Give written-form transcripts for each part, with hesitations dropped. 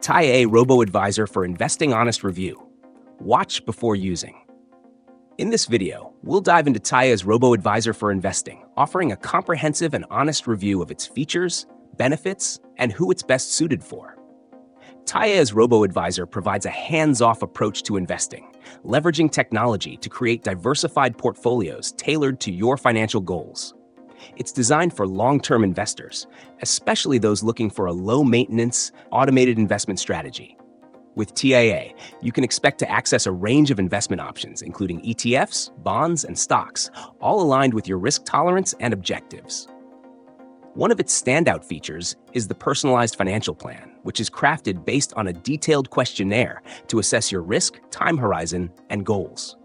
TIAA Robo-advisor for Investing Honest Review. Watch before using. In this video, we'll dive into TIAA's Robo-advisor for Investing, offering a comprehensive and honest review of its features, benefits, and who it's best suited for. TIAA's Robo-advisor provides a hands-off approach to investing, leveraging technology to create diversified portfolios tailored to your financial goals. It's designed for long-term investors, especially those looking for a low-maintenance, automated investment strategy. With TIAA, you can expect to access a range of investment options, including ETFs, bonds, and stocks, all aligned with your risk tolerance and objectives. One of its standout features is the personalized financial plan, which is crafted based on a detailed questionnaire to assess your risk, time horizon, and goals.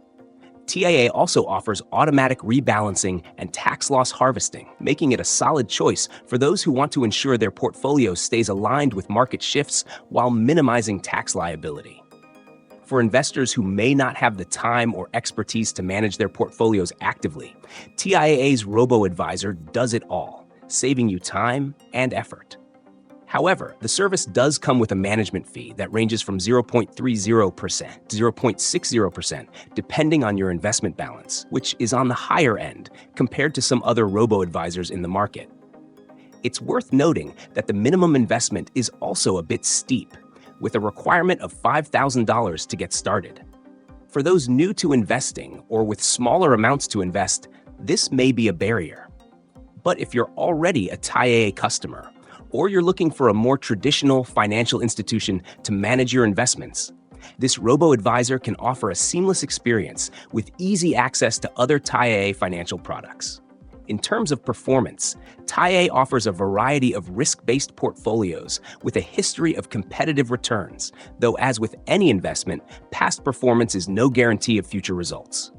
TIAA also offers automatic rebalancing and tax loss harvesting, making it a solid choice for those who want to ensure their portfolio stays aligned with market shifts while minimizing tax liability. For investors who may not have the time or expertise to manage their portfolios actively, TIAA's Robo-advisor does it all, saving you time and effort. However, the service does come with a management fee that ranges from 0.30% to 0.60%, depending on your investment balance, which is on the higher end compared to some other robo-advisors in the market. It's worth noting that the minimum investment is also a bit steep, with a requirement of $5,000 to get started. For those new to investing or with smaller amounts to invest, this may be a barrier. But if you're already a TIAA customer, or you're looking for a more traditional financial institution to manage your investments, this robo-advisor can offer a seamless experience with easy access to other TIAA financial products. In terms of performance, TIAA offers a variety of risk-based portfolios with a history of competitive returns, though as with any investment, past performance is no guarantee of future results.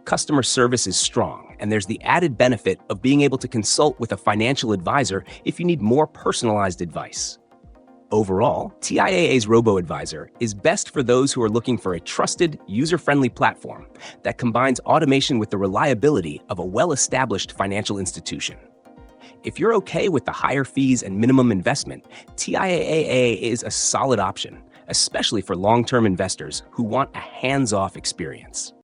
Customer service is strong, and there's the added benefit of being able to consult with a financial advisor if you need more personalized advice. Overall, TIAA's Robo-advisor is best for those who are looking for a trusted, user-friendly platform that combines automation with the reliability of a well-established financial institution. If you're okay with the higher fees and minimum investment, TIAA is a solid option, especially for long-term investors who want a hands-off experience.